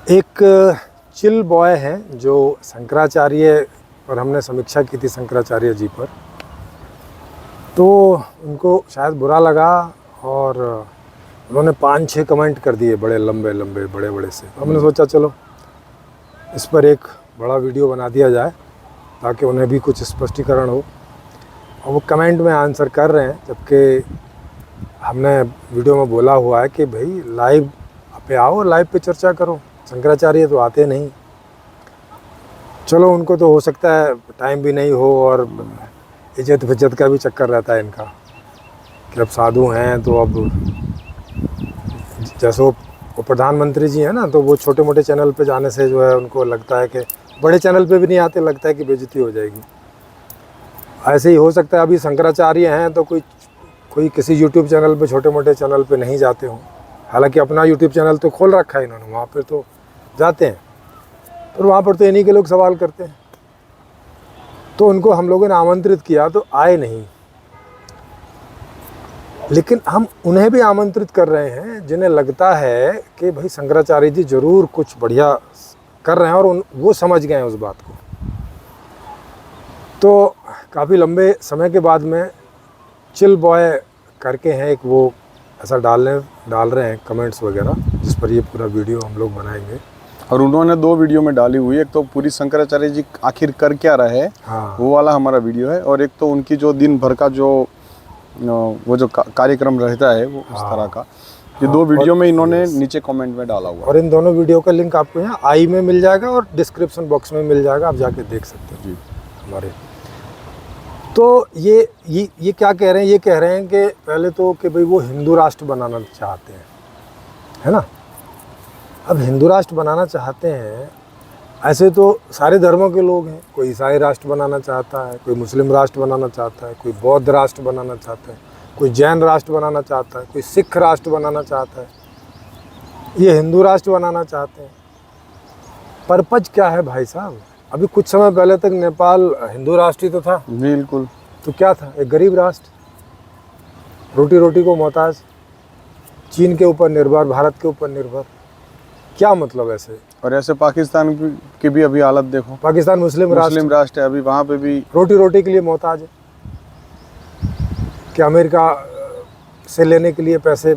एक chill boy हैं जो शंकराचार्य पर हमने समीक्षा की थी शंकराचार्य जी पर, तो उनको शायद बुरा लगा और उन्होंने 5-6 कमेंट कर दिए बड़े लंबे लंबे बड़े बड़े से। तो हमने सोचा चलो इस पर एक बड़ा वीडियो बना दिया जाए ताकि उन्हें भी कुछ स्पष्टीकरण हो। और वो कमेंट में आंसर कर रहे हैं, जबकि हमने वीडियो में बोला हुआ है कि भाई लाइव पे आओ, लाइव पे चर्चा करो। शंकराचार्य तो आते नहीं। चलो उनको तो हो सकता है टाइम भी नहीं हो और इज्जत फिज्जत का भी चक्कर रहता है इनका कि अब साधु हैं तो अब जैसे वो प्रधानमंत्री जी हैं ना, तो वो छोटे मोटे चैनल पे जाने से जो है उनको लगता है कि बड़े चैनल पे भी नहीं आते, लगता है कि बेइज्जती हो जाएगी। ऐसे ही हो सकता है अभी शंकराचार्य हैं तो कोई किसी यूट्यूब चैनल पे छोटे मोटे चैनल पे नहीं जाते हों। हालांकि अपना यूट्यूब चैनल तो खोल रखा है इन्होंने, वहाँ पर तो जाते हैं, पर वहाँ पर तो इन्हीं के लोग सवाल करते हैं। तो उनको हम लोगों ने आमंत्रित किया तो आए नहीं, लेकिन हम उन्हें भी आमंत्रित कर रहे हैं जिन्हें लगता है कि भाई शंकराचार्य जी ज़रूर कुछ बढ़िया कर रहे हैं और वो समझ गए हैं उस बात को। तो काफ़ी लंबे समय के बाद में चिल बॉय करके हैं एक, वो ऐसा डाल रहे हैं कमेंट्स वगैरह, जिस पर ये पूरा वीडियो हम लोग बनाएंगे। और उन्होंने 2 वीडियो में डाली हुई है, एक तो पूरी शंकराचार्य जी आखिर कर क्या रहे हैं, हाँ, वो वाला हमारा वीडियो है, और एक तो उनकी जो दिन भर का जो वो जो कार्यक्रम रहता है वो उस तरह का। ये 2 वीडियो में इन्होंने नीचे कमेंट में डाला हुआ। और इन दोनों वीडियो का लिंक आपको यहाँ आई में मिल जाएगा और डिस्क्रिप्शन बॉक्स में मिल जाएगा, आप जाके देख सकते हैं जी हमारे। तो ये क्या कह रहे हैं, ये कह रहे हैं कि पहले तो कि भाई वो हिंदू राष्ट्र बनाना चाहते हैं, है ना। अब हिंदू राष्ट्र बनाना चाहते हैं, ऐसे तो सारे धर्मों के लोग हैं। कोई ईसाई राष्ट्र बनाना चाहता है, कोई मुस्लिम राष्ट्र बनाना चाहता है, कोई बौद्ध राष्ट्र बनाना चाहता है, कोई जैन राष्ट्र बनाना चाहता है, कोई सिख राष्ट्र बनाना चाहता है, ये हिंदू राष्ट्र बनाना चाहते हैं। पर्पज क्या है भाई साहब? अभी कुछ समय पहले तक नेपाल हिंदू राष्ट्र ही तो था। बिल्कुल। तो क्या था? एक गरीब राष्ट्र, रोटी रोटी को मोहताज, चीन के ऊपर निर्भर, भारत के ऊपर निर्भर। क्या मतलब ऐसे? और ऐसे पाकिस्तान की भी अभी हालत देखो। पाकिस्तान मुस्लिम राष्ट्र है, अभी वहाँ पे भी रोटी रोटी के लिए मोहताज है कि अमेरिका से लेने के लिए पैसे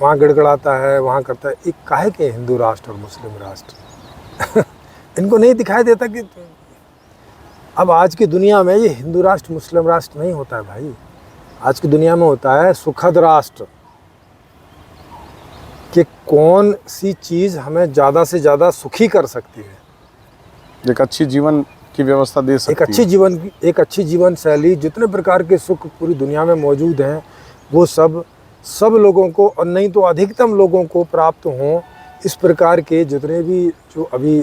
वहाँ गड़गड़ाता है, वहाँ करता है। एक काहे के हिंदू राष्ट्र और मुस्लिम राष्ट्र इनको नहीं दिखाई देता कि अब आज की दुनिया में ये हिंदू राष्ट्र मुस्लिम राष्ट्र नहीं होता है भाई। आज की दुनिया में होता है सुखद राष्ट्र, कि कौन सी चीज़ हमें ज़्यादा से ज़्यादा सुखी कर सकती है, एक अच्छी जीवन की व्यवस्था दे सकती है। एक अच्छी जीवन शैली, जितने प्रकार के सुख पूरी दुनिया में मौजूद हैं वो सब लोगों को, और नहीं तो अधिकतम लोगों को प्राप्त हों। इस प्रकार के जितने भी जो अभी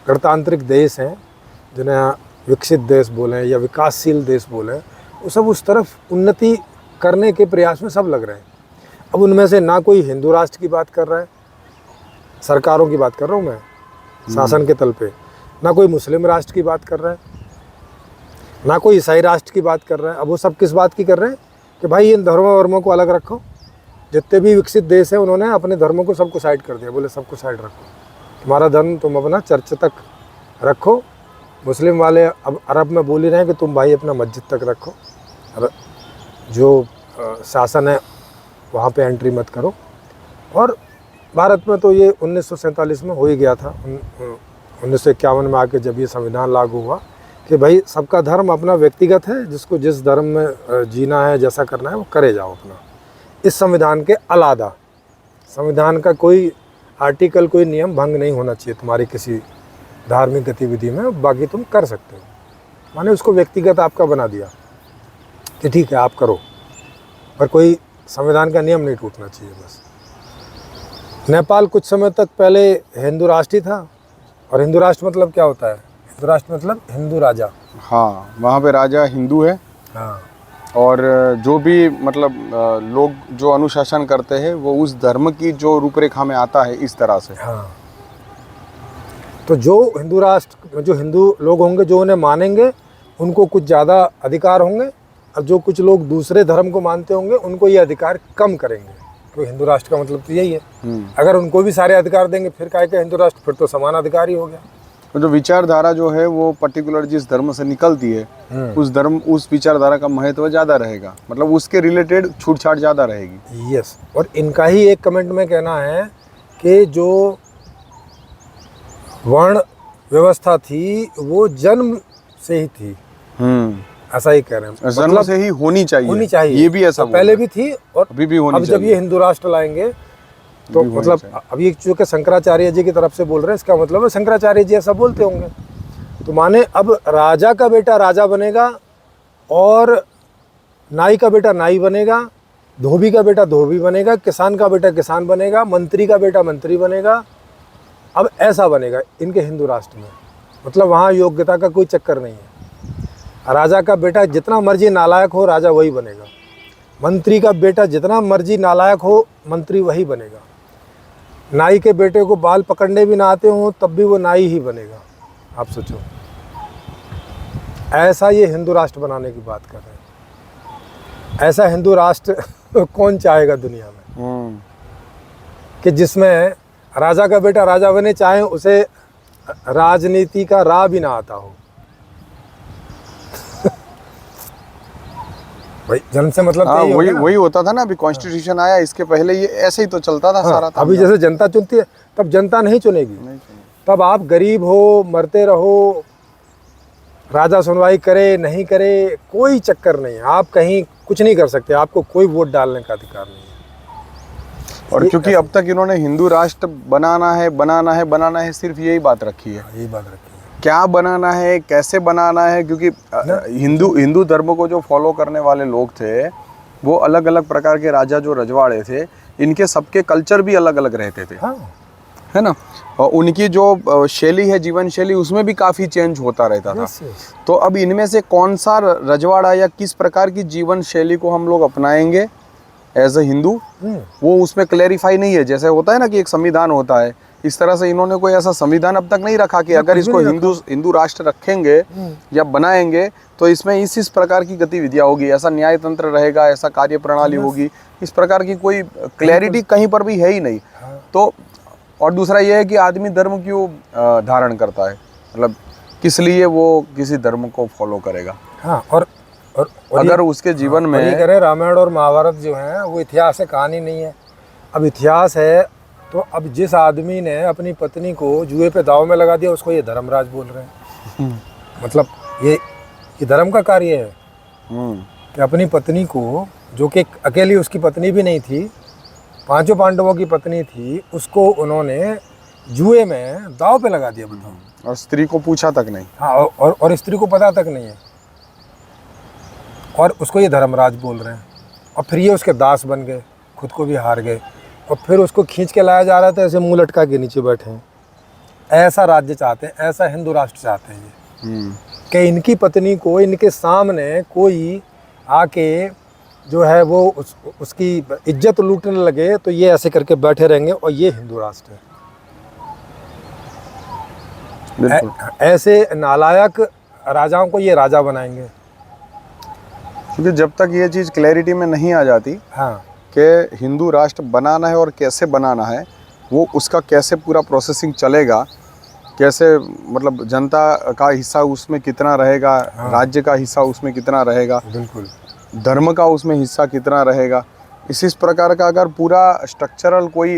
गणतांत्रिक देश हैं, जिन्हें विकसित देश बोलें या विकासशील देश बोलें, वो सब उस तरफ उन्नति करने के प्रयास में सब लग रहे हैं। अब उनमें से ना कोई हिंदू राष्ट्र की बात कर रहा है, सरकारों की बात कर रहा हूँ मैं, शासन के तल पे, ना कोई मुस्लिम राष्ट्र की बात कर रहा है, ना कोई ईसाई राष्ट्र की बात कर रहा है। अब वो सब किस बात की कर रहे हैं कि भाई इन धर्मों को अलग रखो। जितने भी विकसित देश हैं उन्होंने अपने धर्मों को सबको साइड कर दिया, बोले सबको साइड रखो, तुम्हारा धर्म तुम अपना चर्च तक रखो। मुस्लिम वाले अब अरब में बोल ही रहे हैं कि तुम भाई अपना मस्जिद तक रखो, जो शासन है वहाँ पे एंट्री मत करो। और भारत में तो ये 1947 में हो ही गया था, 1951 में आके जब ये संविधान लागू हुआ कि भाई सबका धर्म अपना व्यक्तिगत है, जिसको जिस धर्म में जीना है, जैसा करना है वो करे जाओ अपना। इस संविधान के अलावा संविधान का कोई आर्टिकल, कोई नियम भंग नहीं होना चाहिए तुम्हारी किसी धार्मिक गतिविधि में, बाकी तुम कर सकते हो। माने उसको व्यक्तिगत आपका बना दिया कि ठीक है आप करो, पर कोई संविधान का नियम नहीं टूटना चाहिए बस। नेपाल कुछ समय तक पहले हिंदू राष्ट्र ही था, और हिंदू राष्ट्र मतलब क्या होता है? हिंदू राष्ट्र मतलब हिंदू राजा। हाँ, वहाँ पे राजा हिंदू है। हाँ, और जो भी मतलब लोग जो अनुशासन करते हैं वो उस धर्म की जो रूपरेखा में आता है, इस तरह से। हाँ, तो जो हिंदू राष्ट्र, जो हिंदू लोग होंगे जो उन्हें मानेंगे, उनको कुछ ज़्यादा अधिकार होंगे, और जो कुछ लोग दूसरे धर्म को मानते होंगे उनको ये अधिकार कम करेंगे। तो हिंदू राष्ट्र का मतलब तो यही है। अगर उनको भी सारे अधिकार देंगे फिर काहे का हिंदू राष्ट्र, फिर तो समान अधिकार ही हो गया। तो जो विचारधारा जो है वो पर्टिकुलर जिस धर्म से निकलती है उस विचारधारा का महत्व ज़्यादा रहेगा, मतलब उसके रिलेटेड छूटछाट ज़्यादा रहेगी। यस, और इनका ही एक कमेंट में कहना है कि जो वर्ण व्यवस्था थी वो जन्म से ही थी, ऐसा ही कह रहे हैं। जन्म मतलब से ही होनी चाहिए, चाहिए, ये भी ऐसा तो पहले भी थी और अभी भी होनी अब जब ये हिंदू राष्ट्र लाएंगे तो मतलब अभी चूंकि शंकराचार्य जी की तरफ से बोल रहे हैं, इसका मतलब है शंकराचार्य जी ऐसा बोलते होंगे, तो माने अब राजा का बेटा राजा बनेगा और नाई का बेटा नाई बनेगा, धोबी का बेटा धोबी बनेगा, किसान का बेटा किसान बनेगा, मंत्री का बेटा मंत्री बनेगा। अब ऐसा बनेगा इनके हिंदू राष्ट्र में, मतलब वहाँ योग्यता का कोई चक्कर नहीं है। राजा का बेटा जितना मर्जी नालायक हो राजा वही बनेगा, मंत्री का बेटा जितना मर्जी नालायक हो मंत्री वही बनेगा, नाई के बेटे को बाल पकड़ने भी ना आते हो तब भी वो नाई ही बनेगा। आप सोचो, ऐसा ये हिंदू राष्ट्र बनाने की बात कर रहे हैं। ऐसा हिंदू राष्ट्र कौन चाहेगा दुनिया में कि जिसमें राजा का बेटा राजा बने, चाहे उसे राजनीति का राह भी ना आता हो। भाई जन्म से मतलब हाँ, वही होता था ना। अभी कॉन्स्टिट्यूशन आया, इसके पहले ये ऐसे ही तो चलता था। सारा था। अभी जैसे जनता चुनती है तब जनता नहीं चुनेगी, तब आप गरीब हो मरते रहो, राजा सुनवाई करे नहीं करे कोई चक्कर नहीं है, आप कहीं कुछ नहीं कर सकते, आपको कोई वोट डालने का अधिकार नहीं है। और क्योंकि अब तक इन्होंने हिंदू राष्ट्र बनाना है सिर्फ यही बात रखी है। यही बात रखी है, क्या बनाना है, कैसे बनाना है, क्योंकि हिंदू धर्म को जो फॉलो करने वाले लोग थे वो अलग अलग प्रकार के राजा जो रजवाड़े थे, इनके सबके कल्चर भी अलग अलग रहते थे। हाँ। है ना। और उनकी जो शैली है, जीवन शैली, उसमें भी काफ़ी चेंज होता रहता था। तो अब इनमें से कौन सा रजवाड़ा या किस प्रकार की जीवन शैली को हम लोग अपनाएंगे एज ए हिंदू, वो उसमें क्लैरिफाई नहीं है। जैसे होता है ना कि एक संविधान होता है, इस तरह से इन्होंने कोई ऐसा संविधान अब तक नहीं रखा कि अगर इसको हिंदू राष्ट्र रखेंगे या बनाएंगे तो इसमें इस प्रकार की गतिविधियां होगी, ऐसा न्याय तंत्र रहेगा, ऐसा कार्य प्रणाली होगी। इस प्रकार की कोई क्लैरिटी कहीं पर भी है ही नहीं। तो और दूसरा ये है कि आदमी धर्म क्यों धारण करता है, मतलब किस लिए वो किसी धर्म को फॉलो करेगा। हाँ, और अगर उसके जीवन में ये करें, रामायण और महाभारत जो है वो इतिहास है, कहानी नहीं है। अब इतिहास है तो अब जिस आदमी ने अपनी पत्नी को जुए पे दाव में लगा दिया उसको ये धर्मराज बोल रहे हैं। मतलब ये धर्म का कार्य है कि अपनी पत्नी को, जो कि अकेली उसकी पत्नी भी नहीं थी, 5 पांडवों की पत्नी थी, उसको उन्होंने जुए में दाव पे लगा दिया, बताओ। और स्त्री को पूछा तक नहीं। हाँ, और स्त्री को पता तक नहीं है, और उसको ये धर्मराज बोल रहे हैं। और फिर ये उसके दास बन गए, खुद को भी हार गए, और फिर उसको खींच के लाया जा रहा था, ऐसे मुंह लटका के नीचे बैठे हैं। ऐसा राज्य चाहते हैं, ऐसा हिंदू राष्ट्र चाहते हैं ये, कि इनकी पत्नी को इनके सामने कोई आके जो है वो उसकी इज्जत लूटने लगे तो ये ऐसे करके बैठे रहेंगे, और ये हिंदू राष्ट्र है। ऐसे नालायक राजाओं को ये राजा बनाएंगे। क्योंकि जब तक ये चीज़ क्लैरिटी में नहीं आ जाती, हाँ, कि हिंदू राष्ट्र बनाना है और कैसे बनाना है, वो उसका कैसे पूरा प्रोसेसिंग चलेगा, कैसे मतलब जनता का हिस्सा उसमें कितना रहेगा, राज्य का हिस्सा उसमें कितना रहेगा, बिल्कुल, धर्म का उसमें हिस्सा कितना रहेगा, इस प्रकार का अगर पूरा स्ट्रक्चरल कोई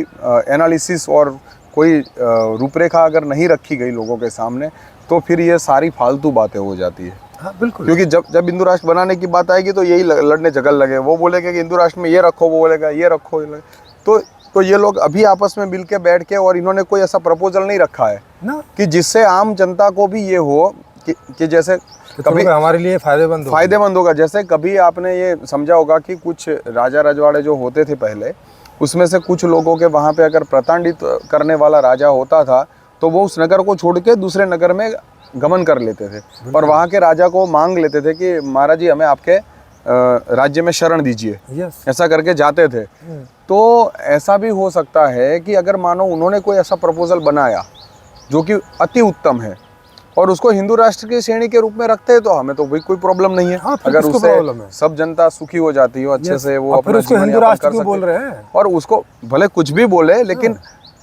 एनालिसिस और कोई रूपरेखा अगर नहीं रखी गई लोगों के सामने, तो फिर ये सारी फालतू बातें हो जाती है। हाँ, बिल्कुल। क्योंकि जब हिंदू राष्ट्र बनाने की बात आएगी तो यही लड़ने झगड़ लगे, वो बोलेंगे कि हिंदू राष्ट्र में ये रखो, वो बोलेगा ये रखो, तो ये लोग अभी आपस में मिल के बैठ के, और इन्होंने कोई ऐसा प्रपोजल नहीं रखा है ना कि जिससे आम जनता को भी ये हो कि जैसे कभी हमारे लिए फायदेमंद होगा। जैसे कभी आपने ये समझा होगा कि कुछ राजा रजवाड़े जो होते थे पहले, उसमें से कुछ लोगों के वहाँ पे अगर प्रताड़ित करने वाला राजा होता था तो वो उस नगर को छोड़ के दूसरे नगर में गमन कर लेते थे, और वहाँ के राजा को मांग लेते थे कि महाराज जी हमें आपके राज्य में शरण दीजिए। ऐसा करके जाते थे। तो ऐसा भी हो सकता है कि अगर मानो उन्होंने कोई ऐसा प्रपोजल बनाया जो कि अति उत्तम है, और उसको हिंदू राष्ट्र की श्रेणी के रूप में रखते हैं तो हमें तो भाई कोई प्रॉब्लम नहीं है। हाँ, फिर अगर किसको उससे प्रॉब्लम है? सब जनता सुखी हो जाती हो अच्छे से, वो और फिर अपना उसको जीवन हिंदू यापन राष्ट्र कर क्यों बोल सके। रहे हैं? और उसको भले कुछ भी बोले, लेकिन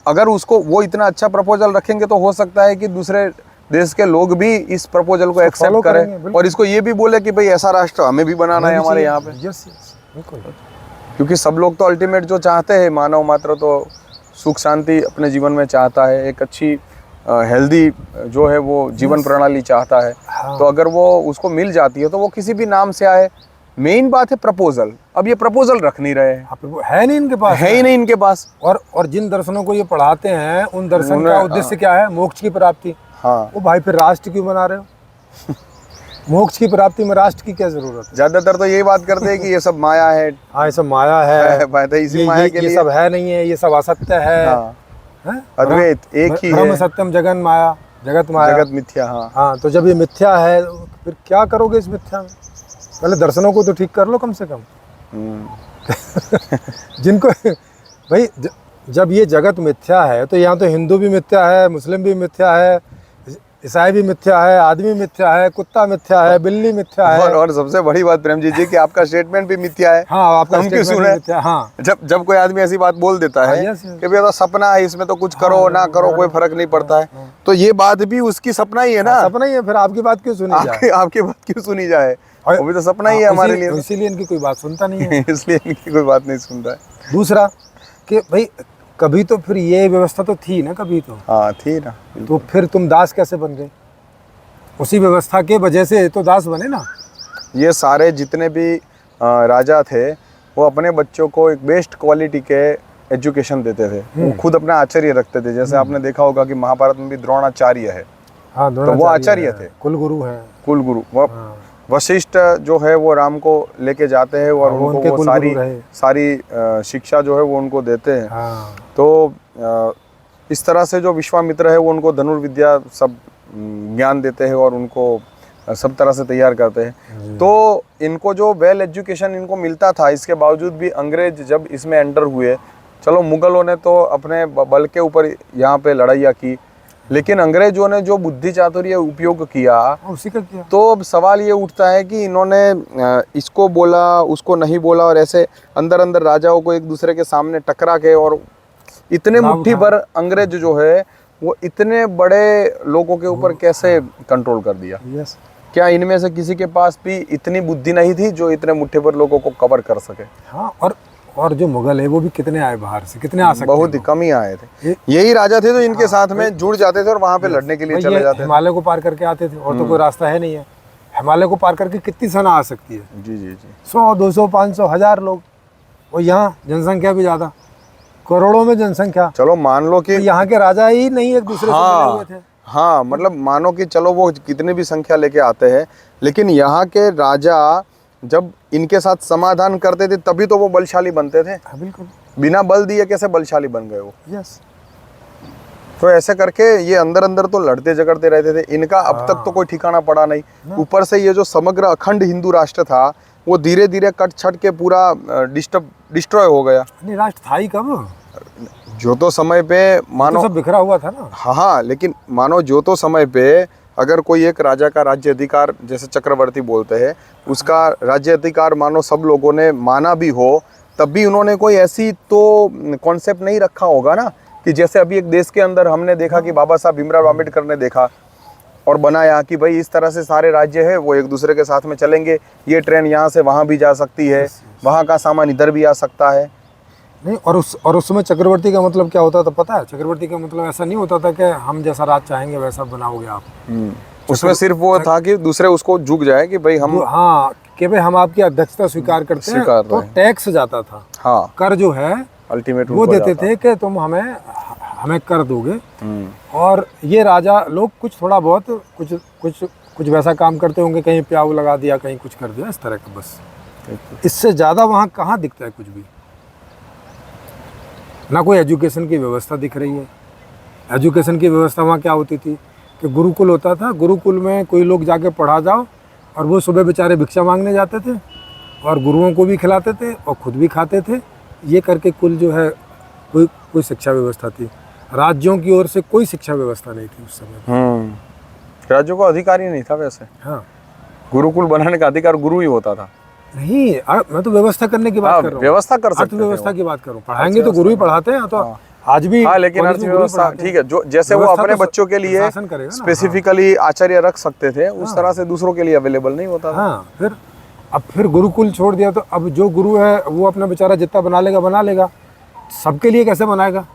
अगर उसको वो इतना अच्छा प्रपोजल रखेंगे तो हो सकता है कि दूसरे देश के लोग भी इस प्रपोजल को एक्सेप्ट follow करें करेंगे, बिल्कुल। और इसको ये भी बोले कि भाई ऐसा राष्ट्र हमें भी बनाना है हमारे यहाँ पे। यस यस, बिल्कुल। क्योंकि सब लोग तो अल्टीमेट जो चाहते हैं, मानव मात्र तो सुख शांति अपने जीवन में चाहता है, एक अच्छी हेल्दी जो है वो जीवन प्रणाली चाहता है। हाँ। तो अगर वो उसको मिल जाती है तो वो किसी भी नाम से आए। मेन बात है प्रपोजल। अब ये प्रपोजल रख नहीं रहे हैं, है नहीं इनके पास, है ही नहीं इनके पास। और जिन दर्शनों को ये पढ़ाते हैं उन दर्शन उन्हें- का उद्देश्य क्या है? मोक्ष की प्राप्ति। हाँ, वो भाई फिर राष्ट्र क्यों बना रहे हो? मोक्ष की प्राप्ति में राष्ट्र की क्या जरूरत है? ज्यादातर तो यही बात करते हैं कि ये सब माया है। हाँ, ये सब माया है, बात है इसी माया के ये लिए। सब है नहीं है, ये सब असत्य है। हाँ, हैं? अद्वैत एक ही ब्रह्म है, सत्यम जगन माया, जगत माया। जगत मिथ्या। हाँ, हाँ, तो जब ये मिथ्या है तो फिर क्या करोगे इस मिथ्या में? पहले दर्शनों को तो ठीक कर लो कम से कम। जिनको भाई जब ये जगत मिथ्या है तो यहाँ तो हिंदू भी मिथ्या है, मुस्लिम भी मिथ्या है, ईसाई भी मिथ्या है, आदमी मिथ्या है, कुत्ता मिथ्या है, बिल्ली मिथ्या है। और सबसे बड़ी बात प्रेम जी कि आपका स्टेटमेंट भी मिथ्या है। हाँ, आपका हम क्यों statement सुने? भी मिथ्या। हाँ, जब कोई आदमी ऐसी बात बोल देता है yes, yes। कि भैया तो सपना है, इसमें तो कुछ करो ना करो कोई फर्क नहीं पड़ता है, तो ये बात भी उसकी सपना ही है ना। सपना ही है, फिर आपकी बात क्यों सुनी जाए? आपकी बात क्यों सुनी जाए? और- वो भी तो सपना ही है हमारे लिए। इसीलिए इनकी कोई बात सुनता नहीं है। इसलिए इनकी कोई बात नहीं सुनता है। दूसरा कि भाई कभी तो फिर ये व्यवस्था तो थी ना, कभी तो थी ना। तो फिर तुम दास कैसे बन गए? उसी व्यवस्था के वजह से तो दास बने ना। ये सारे जितने भी राजा थे वो अपने बच्चों को एक बेस्ट क्वालिटी के एजुकेशन देते थे। वो खुद अपना आचार्य रखते थे। जैसे आपने देखा होगा कि महाभारत में भी द्रोणाचार्य है। हाँ, तो वो आचार्य थे, कुल गुरु है। कुल गुरु। वो हाँ, वशिष्ठ जो है वो राम को लेके जाते हैं और वो उनको उनके वो कुलगुरु रहे। सारी शिक्षा जो है वो उनको देते हैं। हाँ, तो इस तरह से जो विश्वामित्र है वो उनको धनुर्विद्या सब ज्ञान देते हैं और उनको सब तरह से तैयार करते हैं। तो इनको जो वेल एजुकेशन इनको मिलता था, इसके बावजूद भी अंग्रेज जब इसमें एंटर हुए, चलो मुगलों ने तो अपने बल के ऊपर यहाँ पे लड़ाइयाँ की, लेकिन अंग्रेजों ने जो बुद्धि चातुर्य उपयोग किया, उसी का किया। तो अब सवाल ये उठता है कि इन्होंने इसको बोला उसको नहीं बोला और ऐसे अंदर अंदर राजाओं को एक दूसरे के सामने टकरा के और इतने मुट्ठी भर अंग्रेज जो है वो इतने बड़े लोगों के ऊपर कैसे कंट्रोल कर दिया? यस। क्या इनमें से किसी के पास भी इतनी बुद्धि नहीं थी जो इतने मुट्ठी भर लोगों को कवर कर सके? हाँ, और जो मुगल है वो भी कितने आए बाहर से, कितने आ सकते बहुत ही कम ही आए थे। यही राजा थे जो इनके साथ में जुड़ जाते थे और वहां पे लड़ने के लिए चले जाते थे। हिमालय को पार करके आते थे और तो कोई रास्ता है नहीं है। हिमालय को पार करके कितनी सेना आ सकती है? जी जी जी। 100, 200, 500, 1000 लोग। और यहाँ जनसंख्या भी ज्यादा, करोड़ों में जनसंख्या। चलो मान लो कि तो यहाँ के राजा ही नहीं एक दूसरे से मिले हुए थे। हाँ, मतलब मानो कि चलो वो कितने भी संख्या लेके आते हैं, लेकिन यहाँ के राजा जब इनके साथ समाधान करते थे तभी तो वो बलशाली बनते थे। हाँ, बिल्कुल। बिना बल दिए कैसे बलशाली बन गए वो? यस। तो ऐसे करके ये अंदर अंदर तो लड़ते झगड़ते रहते थे। इनका अब तक तो कोई ठिकाना पड़ा नहीं। ऊपर से ये जो समग्र अखंड हिंदू राष्ट्र था वो धीरे धीरे कट छट के पूरा डिस्ट्रॉय हो गया। नहीं, राष्ट्र था ही कब? जो तो समय पे मानो तो सब बिखरा हुआ था ना। हाँ, लेकिन मानो जो तो समय पे अगर कोई एक राजा का राज्य अधिकार, जैसे चक्रवर्ती बोलते हैं, उसका राज्य अधिकार मानो सब लोगों ने माना भी हो, तब भी उन्होंने कोई ऐसी तो कॉन्सेप्ट नहीं रखा होगा ना कि जैसे अभी एक देश के अंदर हमने देखा कि बाबा साहब भीमराव अम्बेडकर ने देखा और बनाया कि भाई इस तरह से सारे राज्य है वो एक दूसरे के साथ में चलेंगे, ये ट्रेन यहाँ से वहाँ भी जा सकती है, वहाँ का सामान इधर भी आ सकता है। नहीं, और उस समय चक्रवर्ती का मतलब क्या होता था पता है? चक्रवर्ती का मतलब ऐसा नहीं होता था कि हम जैसा राज चाहेंगे वैसा बनाओगे आप। उसमें सिर्फ वो था कि दूसरे उसको झुक जाए कि भाई हम, हाँ, कि भाई हम आपकी अध्यक्षता स्वीकार करते हैं। तो टैक्स जाता था। हाँ, कर जो है अल्टीमेट वो देते थे कि तुम हमें कर दोगे। और ये राजा लोग कुछ थोड़ा बहुत कुछ वैसा काम करते होंगे, कहीं प्याऊ लगा दिया, कहीं कुछ कर दिया, इस तरह का। बस इससे ज़्यादा वहाँ कहाँ दिखता है कुछ भी। ना कोई एजुकेशन की व्यवस्था दिख रही है। एजुकेशन की व्यवस्था वहाँ क्या होती थी कि गुरुकुल होता था। गुरुकुल में कोई लोग जाके पढ़ा जाओ और वो सुबह बेचारे भिक्षा मांगने जाते थे और गुरुओं को भी खिलाते थे और खुद भी खाते थे। ये करके कुल जो है कोई शिक्षा व्यवस्था थी। राज्यों की ओर से कोई शिक्षा व्यवस्था नहीं थी उस समय। राज्यों का अधिकार ही नहीं था वैसे। हाँ गुरुकुल बनाने का अधिकार गुरु ही होता था। नहीं, मैं तो व्यवस्था करने की बात हाँ, कर रहा हूँ, व्यवस्था कर सकते थे अर्थव्यवस्था वो। की बात कर रहा हूँ। पढ़ाएंगे तो गुरु ही पढ़ाते हैं, तो हाँ। आज भी हाँ, लेकिन कॉलेज में गुरु अर्थव्यवस्था पढ़ाते हैं। ठीक है, जो जैसे वो व्यवस्था अपने तो बच्चों के लिए शासन करेगा ना। स्पेसिफिकली आचार्य रख सकते थे, उस तरह से दूसरों के लिए अवेलेबल नहीं होता था। हाँ फिर गुरुकुल छोड़ दिया, तो अब जो गुरु है वो अपना बेचारा जितना बना लेगा, सबके लिए कैसे बनाएगा?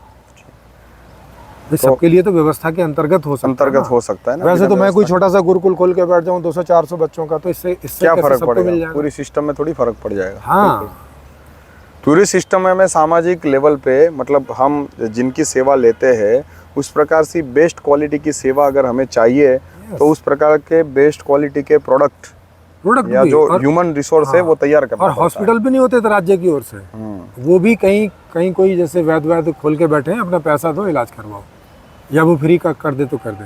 सबके लिए तो व्यवस्था के अंतर्गत हो सकता है अंतर्गत ना। हो सकता है ना। वैसे बिना तो मैं कोई व्यवस्था छोटा सा गुरुकुल खोल के बैठ जाऊं 200-400 बच्चों का, तो इससे क्या कैसे फर्क सबको मिल पड़ेगा? जाएगा? पूरी सिस्टम में थोड़ी फर्क पड़ जाएगा। हाँ पूरी सिस्टम में सामाजिक लेवल पे, मतलब हम जिनकी सेवा लेते हैं उस प्रकार से बेस्ट क्वालिटी की सेवा अगर हमें चाहिए तो उस प्रकार के बेस्ट क्वालिटी के प्रोडक्ट या भी, जो और ह्यूमन रिसोर्स है वो तैयार करना और पड़ता है। हॉस्पिटल भी नहीं होते थे राज्य की ओर से, वो भी कहीं कोई जैसे वैद्य खोल के बैठे हैं, अपना पैसा दो इलाज करवाओ, या वो फ्री का कर दे तो कर दे।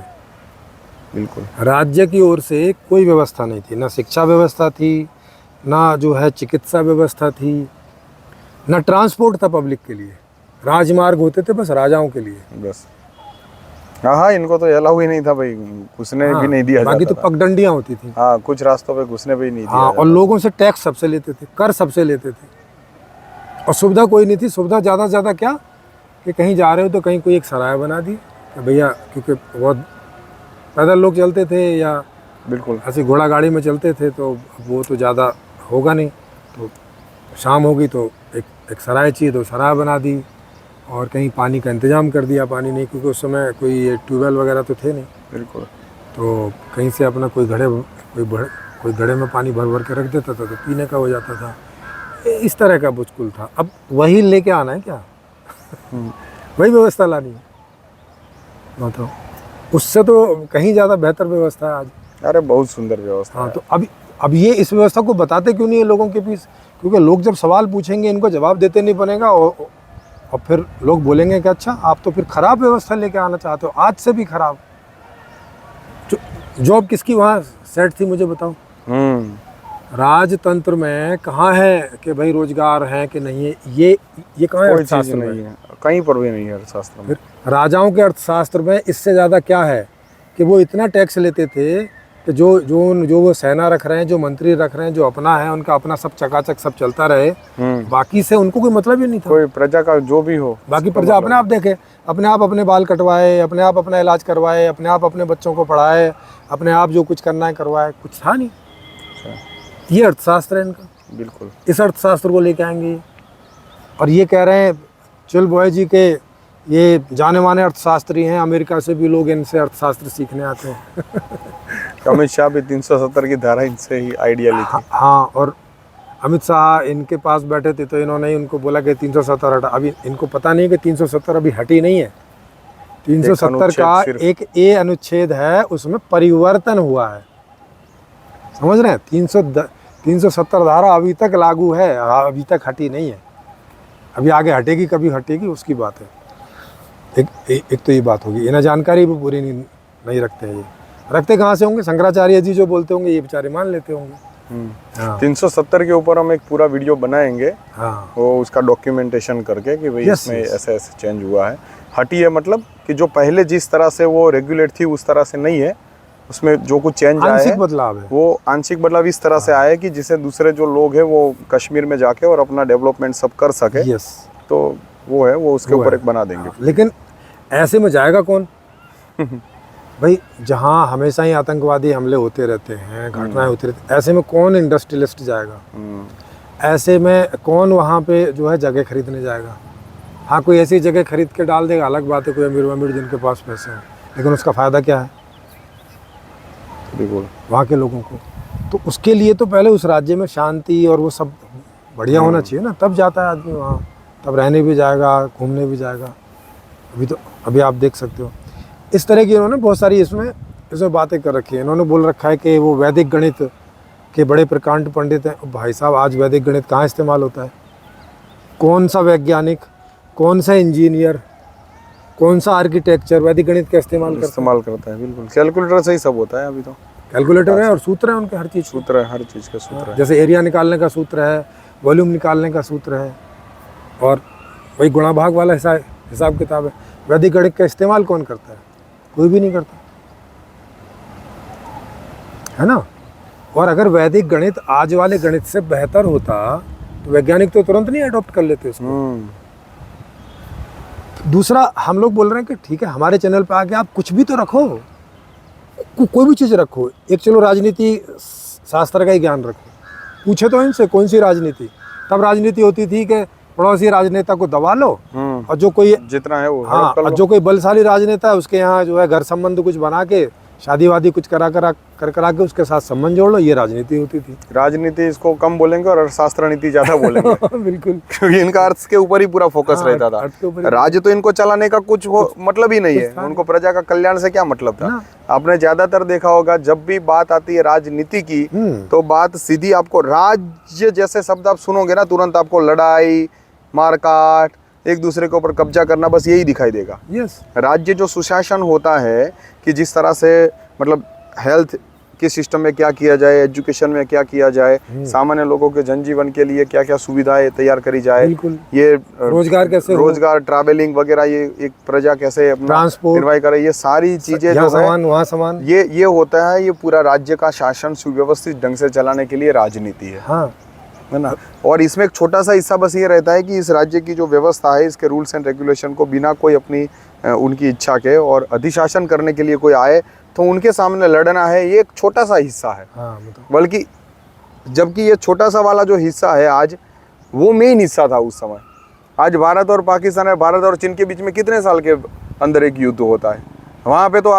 बिल्कुल राज्य की ओर से कोई व्यवस्था नहीं थी, ना शिक्षा व्यवस्था थी, ना जो है चिकित्सा व्यवस्था थी, ना ट्रांसपोर्ट था पब्लिक के लिए। राजमार्ग होते थे बस राजाओं के लिए, बस। हाँ, इनको तो अलाउ ही नहीं था भाई, घुसने भी नहीं दिया बाकी तो जाता था। पगडंडियां होती थी। हाँ, कुछ रास्तों पे घुसने भी नहीं दिया हाँ, जाता और लोगों से टैक्स सबसे लेते थे, कर सबसे लेते थे, और सुविधा कोई नहीं थी। सुविधा ज़्यादा से ज़्यादा क्या कि कहीं जा रहे हो तो कहीं कोई एक सराय बना दी कि भैया, क्योंकि बहुत पैदल लोग चलते थे या बिल्कुल ऐसी घोड़ा गाड़ी में चलते थे, तो वो तो ज़्यादा होगा नहीं, तो शाम होगी तो एक सराय चाहिए तो सराय बना दी, और कहीं पानी का इंतज़ाम कर दिया। पानी नहीं, क्योंकि उस समय कोई ट्यूबवेल वगैरह तो थे नहीं, बिल्कुल। तो कहीं से अपना कोई घड़े में पानी भर के रख देता था, तो पीने का हो जाता था। इस तरह का बुचकुल था। अब वही लेके आना है क्या? वही व्यवस्था लानी है, बताओ। उससे तो कहीं ज़्यादा बेहतर व्यवस्था है आज। अरे बहुत सुंदर व्यवस्था। हाँ, तो अब ये इस व्यवस्था को बताते क्यों नहीं है लोगों के बीच? क्योंकि लोग जब सवाल पूछेंगे इनको जवाब देते नहीं बनेगा, और फिर लोग बोलेंगे कि अच्छा आप तो फिर खराब व्यवस्था लेके आना चाहते हो, आज से भी खराब। जॉब किसकी वहाँ सेट थी मुझे बताओ? राजतंत्र में कहाँ है कि भाई रोजगार है कि नहीं है? ये कहाँ है? अर्थशास्त्र में नहीं है, कहीं पर भी नहीं है अर्थशास्त्र में। राजाओं के अर्थशास्त्र में इससे ज़्यादा क्या है कि वो इतना टैक्स लेते थे कि जो वो सेना रख रहे हैं, जो मंत्री रख रहे हैं, जो अपना है उनका अपना सब चकाचक सब चलता रहे, बाकी से उनको कोई मतलब ही नहीं था। कोई प्रजा का जो भी हो, बाकी प्रजा अपने आप देखे, अपने आप अपने बाल कटवाए, अपने आप अपना इलाज करवाए, अपने आप अपने बच्चों को पढ़ाए, अपने आप जो कुछ करना है करवाए, कुछ था नहीं। ये अर्थशास्त्र है इनका। बिल्कुल। इस अर्थशास्त्र को लेके आएंगे, और ये कह रहे हैं चुल बॉय जी के ये जाने माने अर्थशास्त्री हैं, अमेरिका से भी लोग इनसे अर्थशास्त्र सीखने आते हैं। अमित शाह भी 370 की धारा इनसे ही आइडिया ली थी। हाँ, और अमित शाह इनके पास बैठे थे तो इन्होंने ही उनको बोला कि 370 हटा। अभी इनको पता नहीं कि 370 अभी हटी नहीं है। 370 का एक ए अनुच्छेद है, उसमें परिवर्तन हुआ है, समझ रहे हैं? 370 धारा अभी तक लागू है, अभी तक हटी नहीं है। अभी आगे हटेगी, कभी हटेगी उसकी बात है। एक तो ये बात होगी। इन्हें जानकारी भी पूरी नहीं रखते हैं। ये रखते कहाँ से होंगे? शंकराचार्य जी जो बोलते होंगे ये बेचारे मान लेते होंगे। हाँ। 370 के ऊपर हम एक पूरा वीडियो बनाएंगे। हाँ, वो उसका डॉक्यूमेंटेशन करके कि भाई इसमें ऐसे ऐसे चेंज हुआ है। हटी है मतलब कि जो पहले जिस तरह से वो रेगुलेट थी उस तरह से नहीं है, उसमें जो कुछ चेंज आया है, आंशिक बदलाव है। वो आंशिक बदलाव इस तरह से आया है कि जिससे दूसरे जो लोग हैं वो कश्मीर में जाके और अपना डेवलपमेंट सब कर सके। यस, तो वो है, वो उसके ऊपर एक बना देंगे। लेकिन ऐसे में जाएगा कौन? भाई जहाँ हमेशा ही आतंकवादी हमले होते रहते हैं, घटनाएं होती रहती, ऐसे में कौन इंडस्ट्रियलिस्ट जाएगा? ऐसे में कौन वहाँ पे जो है जगह खरीदने जाएगा? हाँ, कोई ऐसी जगह खरीद के डाल देगा, अलग बात है, कोई अमीर जिनके पास पैसे हैं, लेकिन उसका फ़ायदा क्या है वहाँ के लोगों को? तो उसके लिए तो पहले उस राज्य में शांति और वो सब बढ़िया होना चाहिए ना, तब जाता है आदमी वहाँ, तब रहने भी जाएगा, घूमने भी जाएगा। अभी आप देख सकते हो इस तरह की इन्होंने बहुत सारी इसमें बातें कर रखी है। इन्होंने बोल रखा है कि वो वैदिक गणित के बड़े प्रकांड पंडित हैं। भाई साहब, आज वैदिक गणित कहाँ इस्तेमाल होता है? कौन सा वैज्ञानिक, कौन सा इंजीनियर, कौन सा आर्किटेक्चर वैदिक गणित का इस्तेमाल करता है? बिल्कुल, कैलकुलेटर से ही सब होता है अभी तो। कैलकुलेटर है और सूत्र है उनके, हर चीज़ सूत्र है, हर चीज़ का सूत्र है। जैसे एरिया निकालने का सूत्र है, वॉल्यूम निकालने का सूत्र है, और वही गुणा भाग वाला हिसाब किताब है। वैदिक गणित का इस्तेमाल कौन करता है? कोई भी नहीं करता। है ना। और अगर वैदिक गणित आज वाले गणित से बेहतर होता तो वैज्ञानिक तो तुरंत नहीं अडॉप्ट कर लेते उसको। दूसरा, हम लोग बोल रहे हैं कि ठीक है हमारे चैनल पे आके आप कुछ भी तो रखो, कोई भी चीज़ रखो। एक चलो राजनीति शास्त्र का ही ज्ञान रखो, पूछे तो इनसे कौन सी राजनीति। तब राजनीति होती थी कि पड़ोसी राजनेता को दबा लो और जो कोई जितना है वो हाँ, और जो कोई बलशाली राजनेता है उसके यहाँ जो है घर संबंध कुछ बना के शादी वादी कुछ करा के उसके साथ संबंध जोड़ लो, ये राजनीति होती थी। राजनीति इसको कम बोलेंगे और अर्थशास्त्र नीति ज्यादा बोलेंगे। बिल्कुल, क्योंकि इनका अर्थ के ऊपर ही पूरा फोकस रहता था। राज्य तो इनको चलाने का कुछ मतलब ही नहीं है, उनको प्रजा का कल्याण से क्या मतलब था। आपने ज्यादातर देखा होगा जब भी बात आती है राजनीति की तो बात सीधी आपको राज्य जैसे शब्द आप सुनोगे ना तुरंत आपको लड़ाई, मारकाट, एक दूसरे के ऊपर कब्जा करना, बस यही दिखाई देगा। राज्य जो सुशासन होता है कि जिस तरह से मतलब हेल्थ के सिस्टम में क्या किया जाए, एजुकेशन में क्या किया जाए, सामान्य लोगों के जनजीवन के लिए क्या क्या सुविधाएं तैयार करी जाए, ये रोजगार कैसे, रोजगार, ट्रैवलिंग वगैरह, ये एक प्रजा कैसे अपना ट्रांसपोर्ट निर्वाह करे, ये सारी चीजें जो है ये होता है। ये पूरा राज्य का शासन सुव्यवस्थित ढंग से चलाने के लिए राजनीति है ना। और इसमें एक छोटा सा हिस्सा बस ये रहता है कि इस राज्य की जो व्यवस्था है इसके रूल्स एंड रेगुलेशन को बिना कोई अपनी उनकी इच्छा के और अधिशासन करने के लिए कोई आए तो उनके सामने लड़ना है, ये एक छोटा सा हिस्सा है। बल्कि जबकि ये छोटा सा वाला जो हिस्सा है आज वो मेन हिस्सा था उस समय। आज भारत और पाकिस्तान है, भारत और चीन के बीच में कितने साल के अंदर एक युद्ध होता है। वहाँ पे तो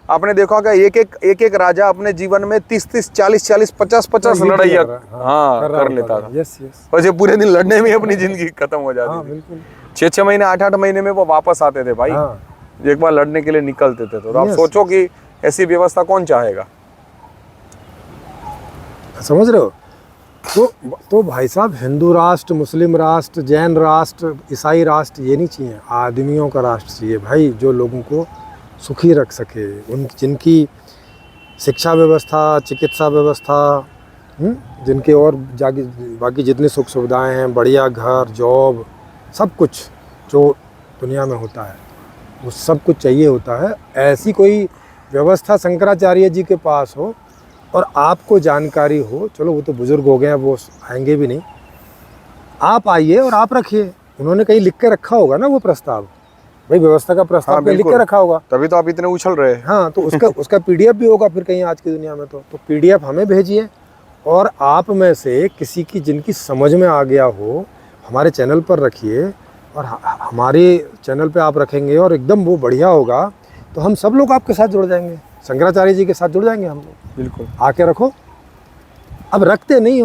आपने देखा कि एक एक राजा अपने जीवन में 30-30, 40-40, 50-50 लड़ाइयाँ कर लेता था। और ये पूरे दिन लड़ने में अपनी जिंदगी खत्म हो जाती थी। 6-6 महीने 8-8 महीने में वो वापस आते थे भाई, एक बार लड़ने के लिए निकलते थे। तो आप सोचो कि ऐसी व्यवस्था कौन चाहेगा। समझ रहे हो। तो भाई साहब हिंदू राष्ट्र, मुस्लिम राष्ट्र, जैन राष्ट्र, ईसाई राष्ट्र ये नहीं चाहिए, आदमियों का राष्ट्र चाहिए भाई, जो लोगों को सुखी रख सके। उन जिनकी शिक्षा व्यवस्था, चिकित्सा व्यवस्था, जिनके और बाकी जितनी सुख सुविधाएं हैं, बढ़िया घर, जॉब, सब कुछ जो दुनिया में होता है वो सब कुछ चाहिए होता है। ऐसी कोई व्यवस्था शंकराचार्य जी के पास हो और आपको जानकारी हो, चलो वो तो बुजुर्ग हो गए हैं, वो आएंगे भी नहीं, आप आइए और आप रखिए। उन्होंने कहीं लिख के रखा होगा ना वो प्रस्ताव, भाई व्यवस्था का प्रस्ताव पे लिख के रखा होगा, तभी तो आप इतने उछल रहे हैं। हाँ, तो उसका PDF भी होगा फिर कहीं आज की दुनिया में। तो PDF हमें भेजिए और आप में से किसी की जिनकी समझ में आ गया हो हमारे चैनल पर रखिए, और हमारे चैनल पे आप रखेंगे और एकदम वो बढ़िया होगा तो हम सब लोग आपके साथ जुड़ जाएंगे, शंकराचार्य जी के साथ जुड़ जाएंगे हम लोग। बिल्कुल, आके रखो। अब रखते नहीं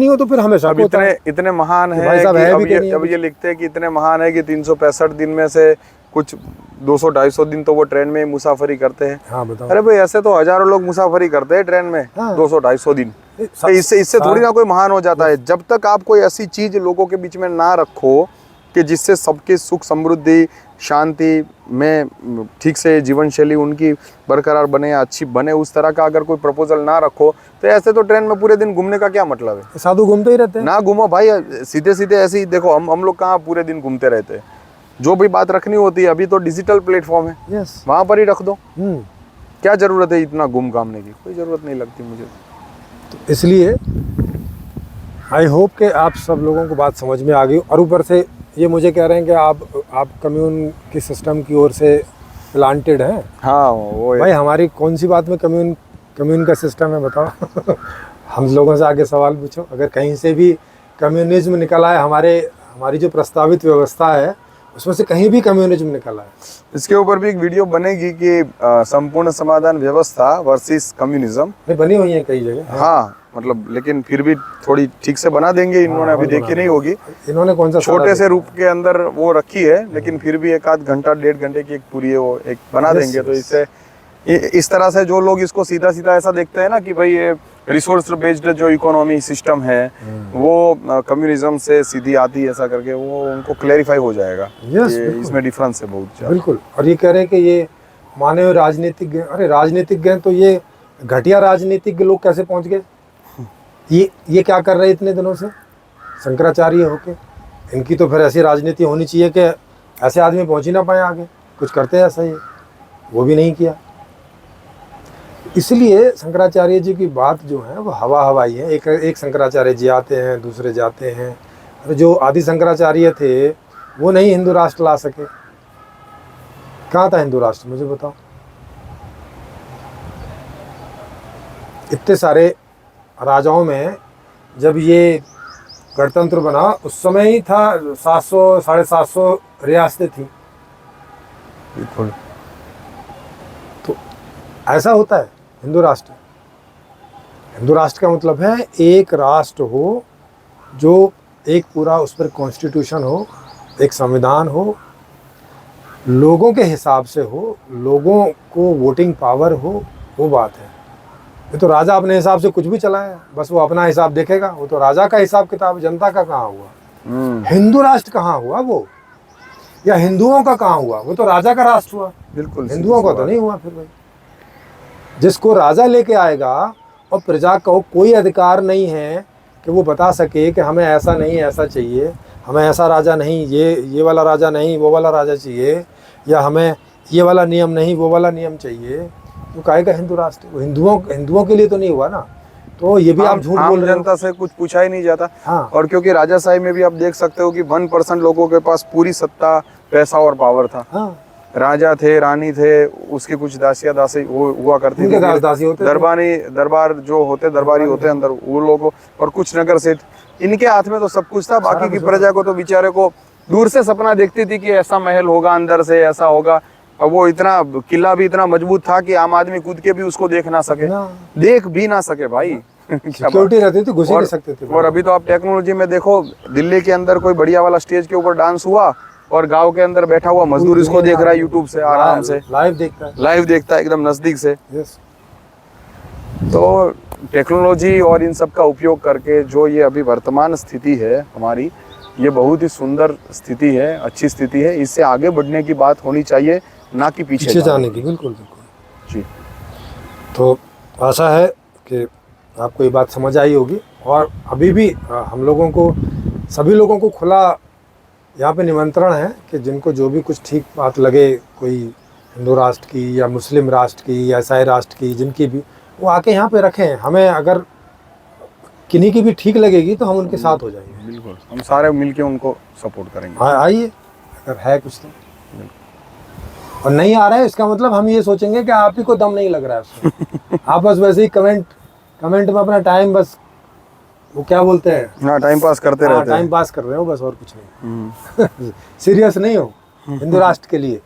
हो तो फिर हमेशा इतने महान है कि अब ये लिखते हैं कि इतने महान है कि 365 दिन में से कुछ 200-250 दिन तो वो ट्रेन में मुसाफरी करते हैं। हाँ, बताओ। अरे भाई ऐसे तो हजारों लोग मुसाफरी करते हैं ट्रेन में। हाँ। 200-250 दिन, इससे थोड़ी ना कोई महान हो जाता है। जब तक आप कोई ऐसी चीज लोगों के बीच में ना रखो कि जिससे सबके सुख समृद्धि शांति में ठीक से जीवन शैली उनकी बरकरार बने, अच्छी बने, उस तरह का अगर कोई प्रपोजल ना रखो तो ऐसे तो ट्रेन में पूरे दिन घूमने का क्या मतलब है। साधु घूमते ही रहते हैं। ना घूमो भाई, सीधे सीधे ऐसे ही देखो, हम लोग कहाँ पूरे दिन घूमते रहते हैं। जो भी बात रखनी होती है अभी तो डिजिटल प्लेटफॉर्म है, वहां पर ही रख दो। क्या जरूरत है इतना घूम घामने की, कोई जरूरत नहीं लगती मुझे। तो इसलिए आई होप कि आप सब लोगों को बात समझ में आ गई। और ऊपर से ये मुझे कह रहे हैं कि आप कम्यून की सिस्टम की ओर से प्लांटेड हैं। हाँ, वो भाई हमारी कौन सी बात में कम्यून का सिस्टम है बताओ। हम लोगों से आगे सवाल पूछो। अगर कहीं से भी कम्युनिज्म निकला है, हमारी जो प्रस्तावित व्यवस्था है उसमें से कहीं भी कम्युनिज्म निकला है। इसके ऊपर भी एक वीडियो बनेगी कि संपूर्ण समाधान व्यवस्था वर्सेस कम्युनिज्म। बनी हुई है कई जगह। हाँ, मतलब लेकिन फिर भी थोड़ी ठीक से बना देंगे। इन्होंने अभी देखी नहीं होगी, इन्होंने कौन सा छोटे से रूप के अंदर वो रखी है, लेकिन फिर भी 1-आध घंटा 1.5 घंटे की एक पूरी वो एक बना देंगे। तो इससे इस तरह से जो लोग इसको सीधा सीधा ऐसा देखते हैं ना कि भाई ये रिसोर्स बेस्ड जो इकोनॉमी सिस्टम है वो कम्युनिज्म से सीधी आती है, ऐसा करके वो उनको क्लैरिफाई हो जाएगा। इसमें डिफरेंस है बहुत ज्यादा। बिल्कुल। और ये कह रहे हैं कि ये माने हुए राजनीतिज्ञ, अरे राजनीतिज्ञ तो ये घटिया राजनीतिज्ञ लोग कैसे पहुंच गए? ये क्या कर रहे इतने दिनों से शंकराचार्य होके? इनकी तो फिर ऐसी राजनीति होनी चाहिए कि ऐसे आदमी पहुंच ही ना पाए आगे। कुछ करते हैं ऐसा ही, वो भी नहीं किया। इसलिए शंकराचार्य जी की बात जो है वो हवा हवाई है। एक शंकराचार्य जी आते हैं, दूसरे जाते हैं। और जो आदि शंकराचार्य थे वो नहीं हिंदू राष्ट्र ला सके। कहाँ था हिंदू राष्ट्र, मुझे बताओ। इतने सारे राजाओं में जब ये गणतंत्र बना उस समय ही था 700 750 रियासतें थी। बिल्कुल। तो ऐसा होता है हिंदू राष्ट्र। हिंदू राष्ट्र का मतलब है एक राष्ट्र हो, जो एक पूरा उस पर कॉन्स्टिट्यूशन हो, एक संविधान हो, लोगों के हिसाब से हो, लोगों को वोटिंग पावर हो, वो बात है। ये तो राजा अपने हिसाब से कुछ भी चलाया, बस वो अपना हिसाब देखेगा। वो तो राजा का हिसाब किताब, जनता का कहाँ हुआ। हिंदू राष्ट्र कहाँ हुआ वो, या हिंदुओं का कहाँ हुआ। वो तो राजा का राष्ट्र हुआ, बिल्कुल हिंदुओं का तो नहीं हुआ। फिर भाई जिसको राजा लेके आएगा और प्रजा को कोई अधिकार नहीं है कि वो बता सके कि हमें ऐसा नहीं ऐसा चाहिए, हमें ऐसा राजा नहीं, ये वाला राजा नहीं, वो वाला राजा चाहिए, या हमें ये वाला नियम नहीं, वो वाला नियम चाहिए, तो कहेगा हिंदू राष्ट्र। वो हिंदुओं के लिए तो नहीं हुआ ना। तो ये भी आप झूठ बोल रहे हो। जनता से कुछ पूछा ही नहीं जाता। हाँ। और क्योंकि राजाशाही में भी आप देख सकते हो कि 1% लोगों के पास पूरी सत्ता, पैसा और पावर था। हाँ। राजा थे, रानी थे, उसकी कुछ दासिया दासी हुआ करती थी, दासी होते दरबार जो होते, दरबारी होते अंदर, वो लोगों, और कुछ नगर सेठ, इनके हाथ में तो सब कुछ था। बाकी की प्रजा को तो बेचारे को दूर से सपना देखती थी कि ऐसा महल होगा, अंदर से ऐसा होगा। और वो इतना किला भी इतना मजबूत था कि आम आदमी कूद के भी उसको देख ना सके, देख भी ना सके भाई। सिक्योरिटी रहती थी, घुस ही नहीं सकते थे। और अभी तो आप टेक्नोलॉजी में देखो, दिल्ली के अंदर कोई बढ़िया वाला स्टेज के ऊपर डांस हुआ और गांव के अंदर बैठा हुआ मजदूर इसको देख रहा है यूट्यूब से, आराम से लाइव देखता है एकदम नजदीक से। तो टेक्नोलॉजी और इन सब का उपयोग करके जो ये अभी वर्तमान स्थिति है हमारी, ये बहुत ही सुंदर स्थिति है, अच्छी स्थिति है। इससे आगे बढ़ने की बात होनी चाहिए, ना कि पीछे जाने की। बिल्कुल जी। तो आशा है कि आपको ये बात समझ आई होगी। और अभी भी हम लोगों को, सभी लोगों को खुला यहाँ पे निमंत्रण है कि जिनको जो भी कुछ ठीक बात लगे, कोई हिंदू राष्ट्र की या मुस्लिम राष्ट्र की या ईसाई राष्ट्र की, जिनकी भी, वो आके यहाँ पे रखें। हमें अगर किन्हीं की भी ठीक लगेगी तो हम उनके साथ हो जाएंगे। बिल्कुल, हम सारे मिलके उनको सपोर्ट करेंगे। आइए, अगर है कुछ तो। और नहीं आ रहा है इसका मतलब हम ये सोचेंगे कि आप ही को दम नहीं लग रहा है उसमें। आप बस वैसे ही कमेंट में अपना टाइम, बस वो क्या बोलते हैं, हाँ, टाइम पास करते रहते हैं। टाइम पास कर रहे हो बस, और कुछ नहीं। सीरियस नहीं हो हिंदू राष्ट्र के लिए।